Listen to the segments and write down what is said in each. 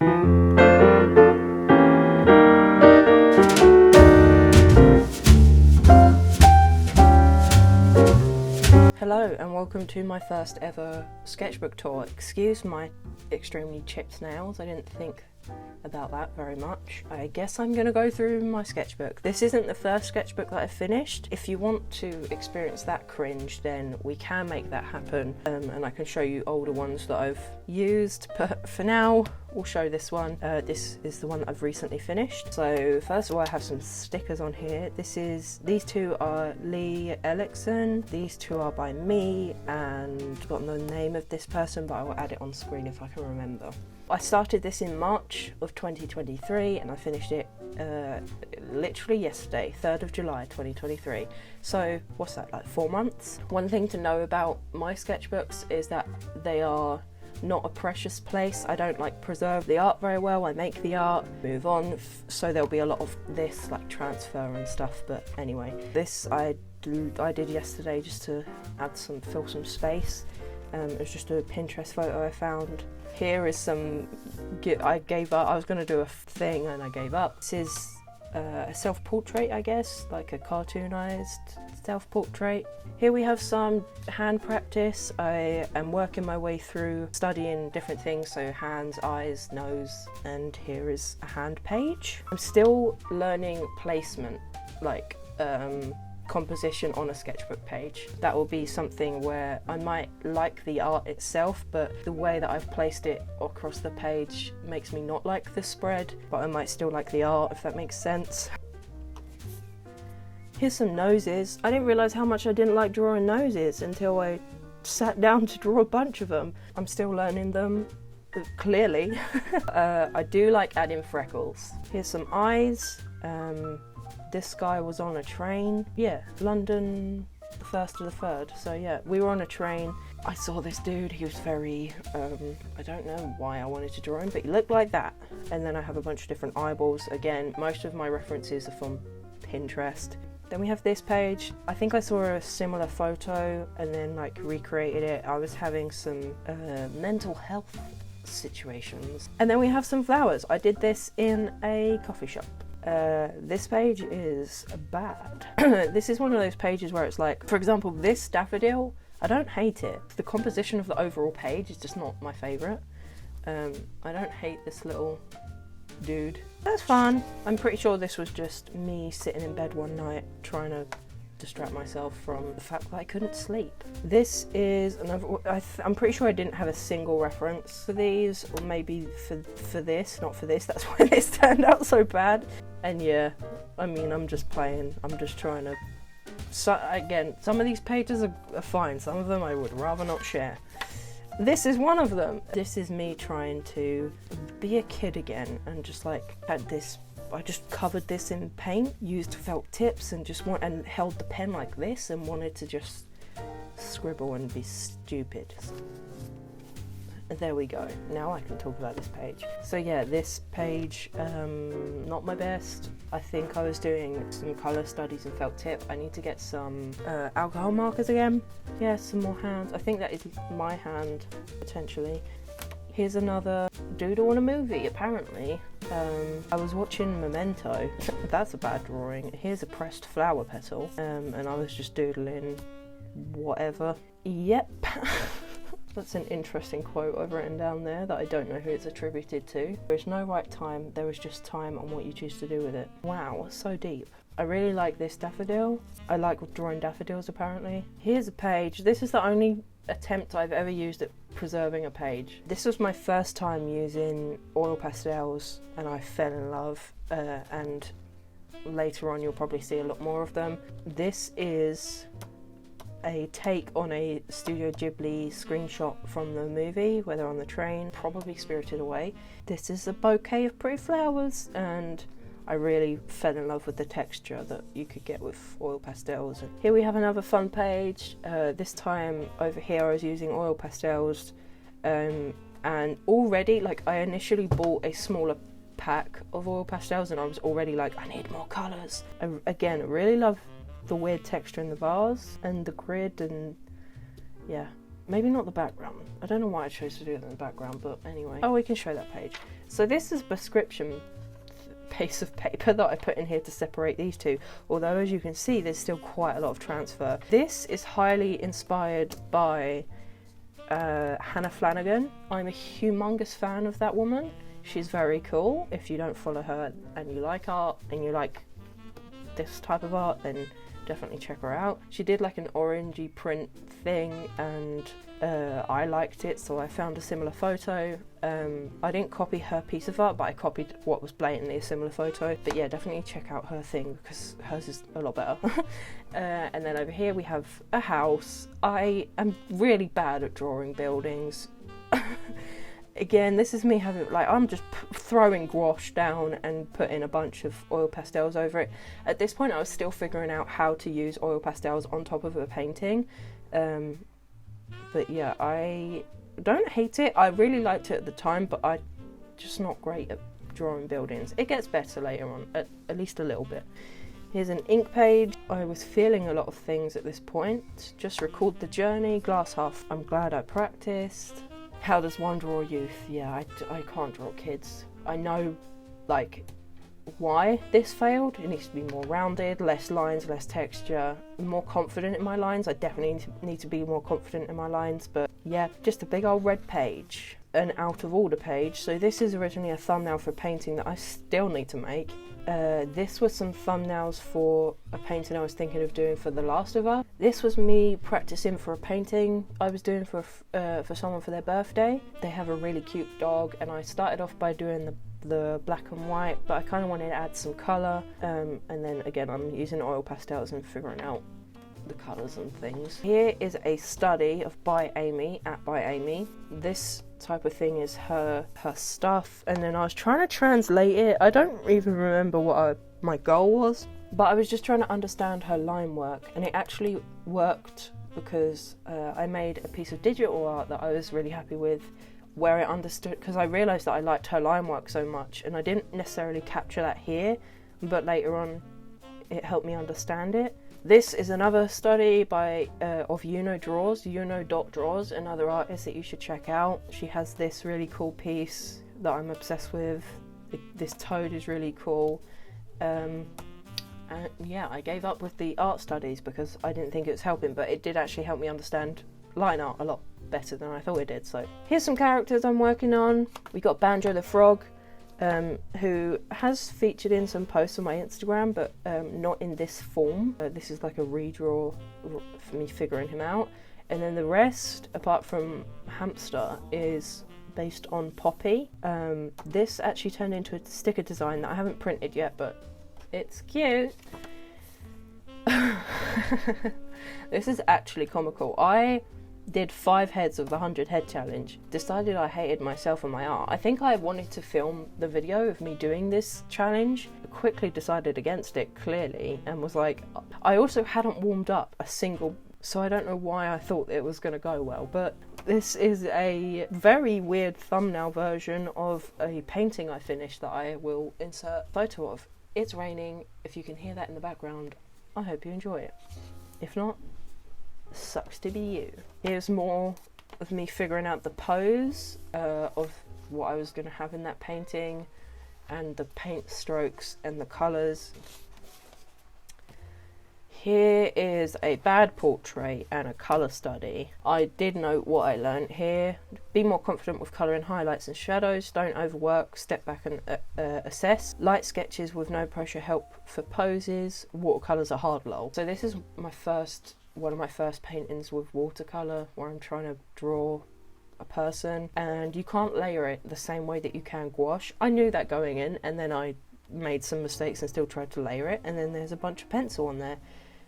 Hello and welcome to my first ever sketchbook tour. Excuse my extremely chipped nails, I didn't think about that very much. I guess I'm gonna go through my sketchbook. This isn't the first sketchbook that I've finished. If you want to experience that cringe, then we can make that happen, and I can show you older ones that I've used, but for now we'll show this one. This is the one that I've recently finished. So first of all, I have some stickers on here. These two are Lee Ellickson, these two are by me, and I've got the name of this person, but I will add it on screen if I can remember. I started this in March of 2023 and I finished it literally yesterday, 3rd of July 2023. So what's that, like 4 months? One thing to know about my sketchbooks is that they are not a precious place. I don't like preserve the art very well. I make the art, move on, so there'll be a lot of this like transfer and stuff, but anyway. This I did yesterday just to fill some space. It was just a Pinterest photo I found. Here is some, I gave up, I was going to do a thing and I gave up. This is a self-portrait, I guess, like a cartoonized self-portrait. Here we have some hand practice. I am working my way through studying different things, so hands, eyes, nose, and here is a hand page. I'm still learning placement, like composition on a sketchbook page. That will be something where I might like the art itself, but the way that I've placed it across the page makes me not like the spread, but I might still like the art, if that makes sense. Here's some noses. I didn't realise how much I didn't like drawing noses until I sat down to draw a bunch of them. I'm still learning them, clearly. I do like adding freckles. Here's some eyes. This guy was on a train. Yeah, London, the 1st of the 3rd. So yeah, we were on a train. I saw this dude, he was very, I don't know why I wanted to draw him, but he looked like that. And then I have a bunch of different eyeballs. Again, most of my references are from Pinterest. Then we have this page. I think I saw a similar photo and then like recreated it. I was having some mental health situations. And then we have some flowers. I did this in a coffee shop. This page is bad. This is one of those pages where it's like, for example, this daffodil, I don't hate it. The composition of the overall page is just not my favourite. I don't hate this little dude. That's fun. I'm pretty sure this was just me sitting in bed one night trying to distract myself from the fact that I couldn't sleep. This is another, I'm pretty sure I didn't have a single reference for these, or maybe for this, not for this, that's why this turned out so bad. And yeah, I mean, I'm just playing, I'm just trying to, so again, some of these pages are fine, some of them I would rather not share. This is one of them. This is me trying to be a kid again and just like had this, I just covered this in paint, used felt tips and and held the pen like this and wanted to just scribble and be stupid. And there we go. Now I can talk about this page. So yeah, this page, not my best. I think I was doing some colour studies and felt tip. I need to get some alcohol markers again. Yeah, some more hands. I think that is my hand, potentially. Here's another doodle in a movie, apparently. I was watching Memento. That's a bad drawing. Here's a pressed flower petal, and I was just doodling whatever. Yep. That's an interesting quote I've written down there that I don't know who it's attributed to. There's no right time, there was just time on what you choose to do with it. Wow, so deep. I really like this daffodil. I like drawing daffodils, apparently. Here's a page. This is the only attempt I've ever used at preserving a page. This was my first time using oil pastels and I fell in love, and later on you'll probably see a lot more of them. This is a take on a Studio Ghibli screenshot from the movie where they're on the train, probably Spirited Away. This is a bouquet of pretty flowers and I really fell in love with the texture that you could get with oil pastels. Here we have another fun page. This time over here I was using oil pastels, and already, like, I initially bought a smaller pack of oil pastels and I was already like, I need more colours. Again, I really love the weird texture in the vase and the grid, and yeah, Maybe not the background. I don't know why I chose to do it in the background, but anyway. Oh, we can show that page. So this is a prescription piece of paper that I put in here to separate these two, although as you can see there's still quite a lot of transfer. This is highly inspired by Hannah Flanagan. I'm a humongous fan of that woman. She's very cool. If you don't follow her and you like art and you like this type of art, then definitely check her out. She did like an orangey print thing, and I liked it, so I found a similar photo. I didn't copy her piece of art, but I copied what was blatantly a similar photo. But yeah, definitely check out her thing because hers is a lot better. And then over here we have a house. I am really bad at drawing buildings. Again, this is me having, like, I'm just throwing gouache down and putting a bunch of oil pastels over it. At this point I was still figuring out how to use oil pastels on top of a painting. But yeah, I don't hate it. I really liked it at the time, but I'm just not great at drawing buildings. It gets better later on, at least a little bit. Here's an ink page. I was feeling a lot of things at this point. Just record the journey, glass half. I'm glad I practiced. How does one draw youth? Yeah, I can't draw kids. I know, like, why this failed. It needs to be more rounded, less lines, less texture, more confident in my lines. I definitely need to be more confident in my lines, but yeah, just a big old red page, an out of order page. So this is originally a thumbnail for a painting that I still need to make. This was some thumbnails for a painting I was thinking of doing for The Last of Us. This was me practicing for a painting I was doing for someone for their birthday. They have a really cute dog, and I started off by doing the black and white, but I kind of wanted to add some colour, and then again I'm using oil pastels and figuring out the colours and things. Here is a study of By Amy, at By Amy. This type of thing is her stuff, and then I was trying to translate it. I don't even remember what my goal was, but I was just trying to understand her line work, and it actually worked because I made a piece of digital art that I was really happy with, where I understood, because I realised that I liked her line work so much, and I didn't necessarily capture that here, but later on it helped me understand it. This is another study by of Yuno Draws, Yuno.Draws, another artist that you should check out. She has this really cool piece that I'm obsessed with. This toad is really cool. And yeah, I gave up with the art studies because I didn't think it was helping, but it did actually help me understand line art a lot better than I thought it did. So here's some characters I'm working on. We got Banjo the Frog, who has featured in some posts on my Instagram, but not in this form. This is like a redraw for me figuring him out. And then the rest, apart from Hamster, is based on Poppy. This actually turned into a sticker design that I haven't printed yet, but it's cute. This is actually comical. I did 5 heads of the 100 head challenge, decided I hated myself and my art. I think I wanted to film the video of me doing this challenge, quickly decided against it clearly, and was like, I also hadn't warmed up a single, so I don't know why I thought it was going to go well, but this is a very weird thumbnail version of a painting I finished that I will insert a photo of. It's raining. If you can hear that in the background, I hope you enjoy it. If not, sucks to be you. Here's more of me figuring out the pose of what I was going to have in that painting, and the paint strokes and the colours. Here is a bad portrait and a colour study. I did note what I learnt here. Be more confident with colouring highlights and shadows. Don't overwork. Step back and assess. Light sketches with no pressure help for poses. Watercolours are hard lol. So this is one of my first paintings with watercolour, where I'm trying to draw a person, and you can't layer it the same way that you can gouache. I knew that going in, and then I made some mistakes and still tried to layer it, and then there's a bunch of pencil on there,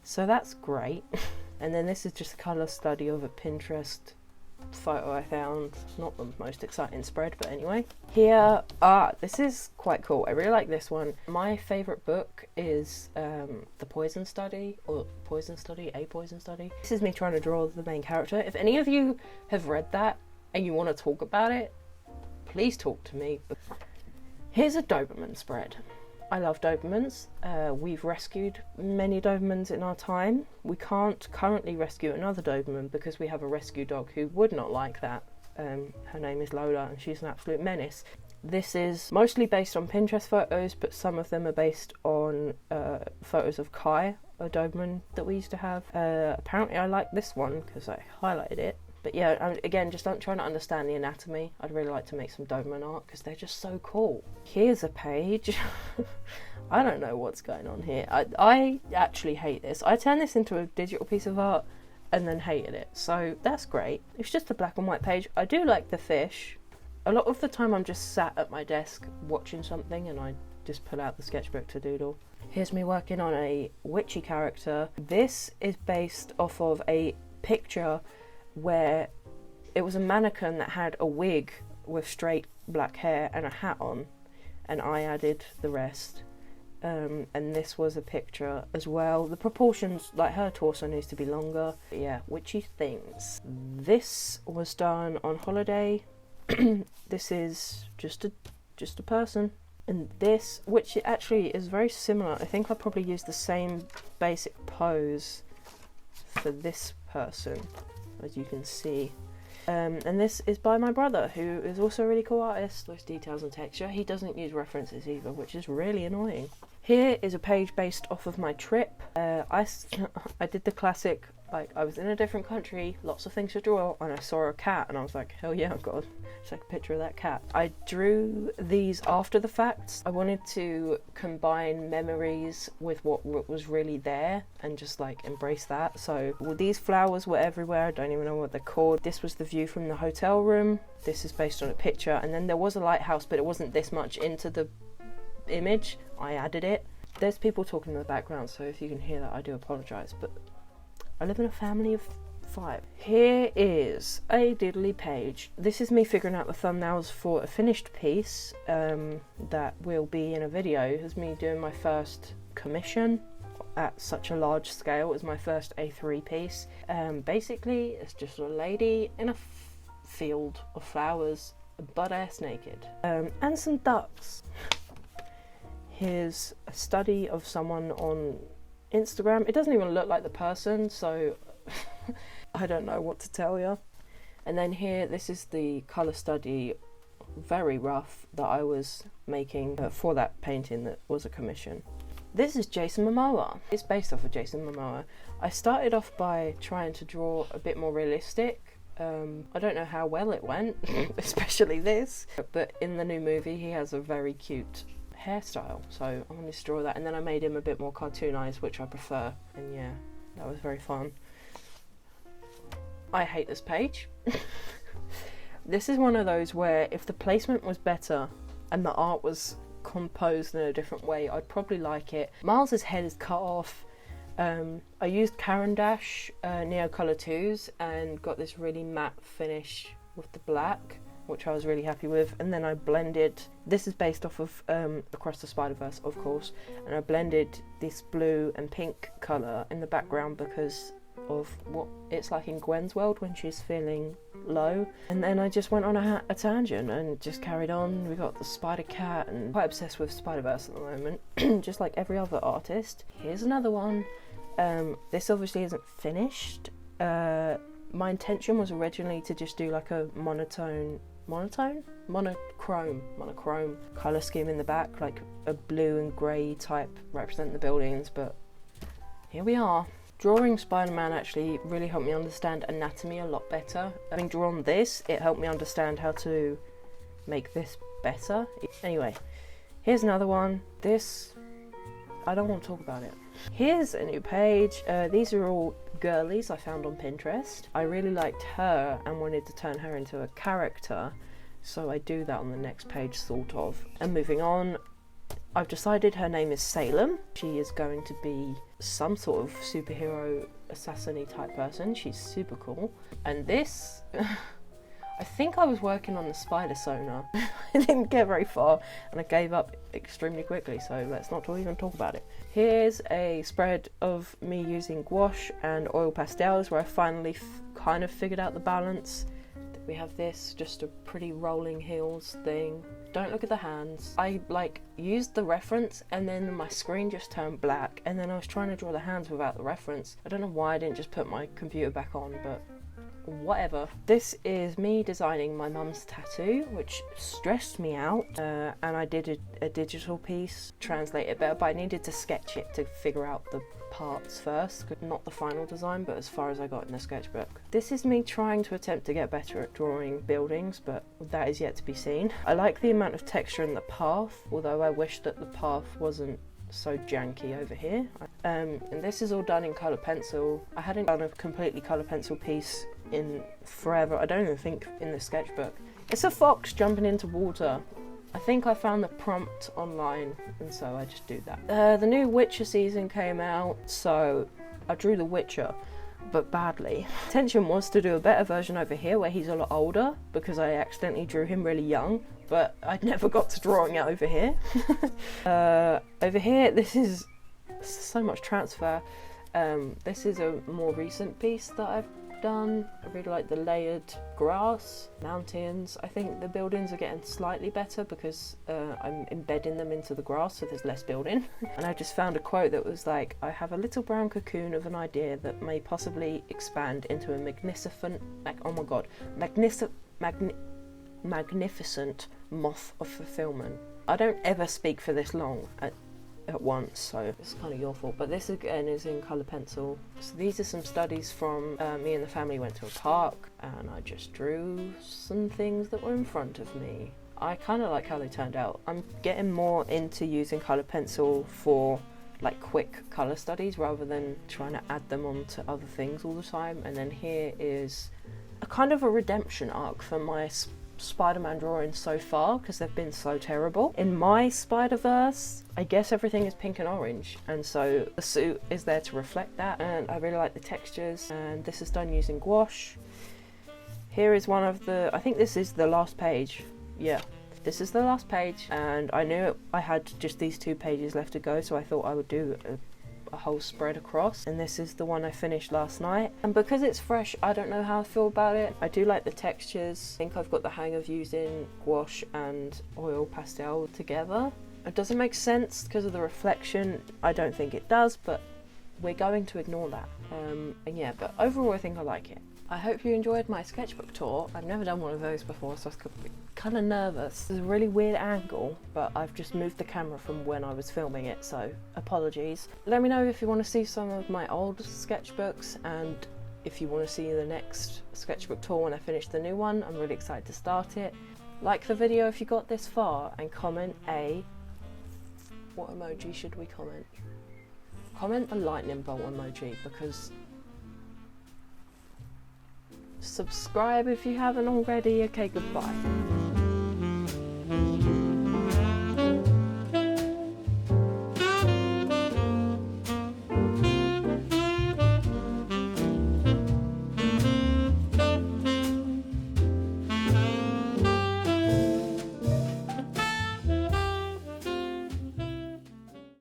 so that's great. And then this is just a colour study of a Pinterest photo I found. Not the most exciting spread, but anyway. Here, this is quite cool. I really like this one. My favourite book is The Poison Study, or Poison Study, A Poison Study. This is me trying to draw the main character. If any of you have read that and you want to talk about it, please talk to me. Here's a Doberman spread. I love Dobermans. We've rescued many Dobermans in our time. We can't currently rescue another Doberman because we have a rescue dog who would not like that. Her name is Lola and she's an absolute menace. This is mostly based on Pinterest photos, but some of them are based on photos of Kai, a Doberman that we used to have. Apparently I like this one because I highlighted it. But yeah, again, just trying to understand the anatomy. I'd really like to make some Doberman art because they're just so cool. Here's a page. I don't know what's going on here. I actually hate this. I turned this into a digital piece of art and then hated it. So that's great. It's just a black and white page. I do like the fish. A lot of the time I'm just sat at my desk watching something and I just pull out the sketchbook to doodle. Here's me working on a witchy character. This is based off of a picture where it was a mannequin that had a wig with straight black hair and a hat on, and I added the rest. And this was a picture as well. The proportions, like her torso needs to be longer. But yeah, witchy things. This was done on holiday. This is just a person. And this, which actually is very similar, I think I probably used the same basic pose for this person, as you can see. And this is by my brother, who is also a really cool artist. Those details and texture. He doesn't use references either, which is really annoying. Here is a page based off of my trip. I did the classic, like, I was in a different country, lots of things to draw, and I saw a cat, and I was like, hell yeah, I've got to take a picture of that cat. I drew these after the fact. I wanted to combine memories with what was really there, and just like embrace that. So well, these flowers were everywhere, I don't even know what they're called. This was the view from the hotel room. This is based on a picture, and then there was a lighthouse, but it wasn't this much into the image. I added it. There's people talking in the background, so if you can hear that, I do apologise, but I live in a family of 5. Here is a diddly page. This is me figuring out the thumbnails for a finished piece that will be in a video. It's me doing my first commission at such a large scale. It was my first A3 piece. Basically, it's just a lady in a field of flowers, butt-ass naked, and some ducks. Here's a study of someone on Instagram. It doesn't even look like the person, so I don't know what to tell you. And then here, this is the colour study, very rough, that I was making for that painting that was a commission. This is Jason Momoa. It's based off of Jason Momoa. I started off by trying to draw a bit more realistic. I don't know how well it went, especially this, but in the new movie he has a very cute hairstyle, so I'm going to draw that, and then I made him a bit more cartoonized, which I prefer, and yeah, that was very fun. I hate this page. This is one of those where if the placement was better and the art was composed in a different way, I'd probably like it. Miles's head is cut off. I used Caran d'Ache Neo Colour 2s and got this really matte finish with the black, which I was really happy with, and then I blended, this is based off of Across the Spider-Verse, of course, and I blended this blue and pink colour in the background because of what it's like in Gwen's world when she's feeling low. And then I just went on a tangent and just carried on. We got the spider cat, and I'm quite obsessed with Spider-Verse at the moment, just like every other artist. Here's another one. This obviously isn't finished. My intention was originally to just do like a monochrome colour scheme in the back, like a blue and grey type represent the buildings, but here we are. Drawing Spider-Man actually really helped me understand anatomy a lot better. Having drawn this, it helped me understand how to make this better. Anyway, here's another one. This, I don't want to talk about it. Here's a new page. These are all girlies I found on Pinterest. I really liked her and wanted to turn her into a character, so I do that on the next page, sort of. And moving on, I've decided her name is Salem. She is going to be some sort of superhero assassin-y type person. She's super cool. And this, I think I was working on the spider sonar. I didn't get very far and I gave up extremely quickly, so let's not even talk about it. Here's a spread of me using gouache and oil pastels where I finally kind of figured out the balance. We have this, just a pretty rolling heels thing. Don't look at the hands. I like used the reference and then my screen just turned black, and then I was trying to draw the hands without the reference. I don't know why I didn't just put my computer back on, but whatever. This is me designing my mum's tattoo, which stressed me out, and I did a digital piece, translate it better, but I needed to sketch it to figure out the parts first, not the final design, but as far as I got in the sketchbook. This is me trying to attempt to get better at drawing buildings, but that is yet to be seen. I like the amount of texture in the path, although I wish that the path wasn't so janky over here. And this is all done in colour pencil. I hadn't done a completely colour pencil piece in forever. I don't even think in the sketchbook. It's a fox jumping into water. I think I found the prompt online, and so I just do that. The new Witcher season came out, so I drew the Witcher, but badly. Intention was to do a better version over here where he's a lot older, because I accidentally drew him really young, but I never got to drawing it over here. Over here, this is so much transfer. This is a more recent piece that I've done. I really like the layered grass, mountains. I think the buildings are getting slightly better because I'm embedding them into the grass, so there's less building. And I just found a quote that was like, I have a little brown cocoon of an idea that may possibly expand into a magnificent, magnificent moth of fulfillment. I don't ever speak for this long at once, so it's kind of your fault, but this again is in colour pencil. So these are some studies from me and the family went to a park, and I just drew some things that were in front of me. I kind of like how they turned out. I'm getting more into using colour pencil for like quick colour studies rather than trying to add them onto other things all the time. And then here is a kind of a redemption arc for my Spider-Man drawings so far, because they've been so terrible. In my Spider-Verse, I guess everything is pink and orange, and so the suit is there to reflect that, and I really like the textures. And this is done using gouache. Here is one of the, I think this is the last page. Yeah, this is the last page, and I knew I had just these 2 pages left to go, so I thought I would do a whole spread across, and this is the one I finished last night. And because it's fresh, I don't know how I feel about it. I do like the textures. I think I've got the hang of using gouache and oil pastel together. It doesn't make sense because of the reflection. I don't think it does, but we're going to ignore that. And yeah, but overall I think I like it. I hope you enjoyed my sketchbook tour. I've never done one of those before, so I was kind of nervous. It's a really weird angle, but I've just moved the camera from when I was filming it, so apologies. Let me know if you want to see some of my old sketchbooks, and if you want to see the next sketchbook tour when I finish the new one. I'm really excited to start it. Like the video if you got this far, and comment what emoji should we comment? Comment a lightning bolt emoji, because subscribe if you haven't already. Okay, goodbye.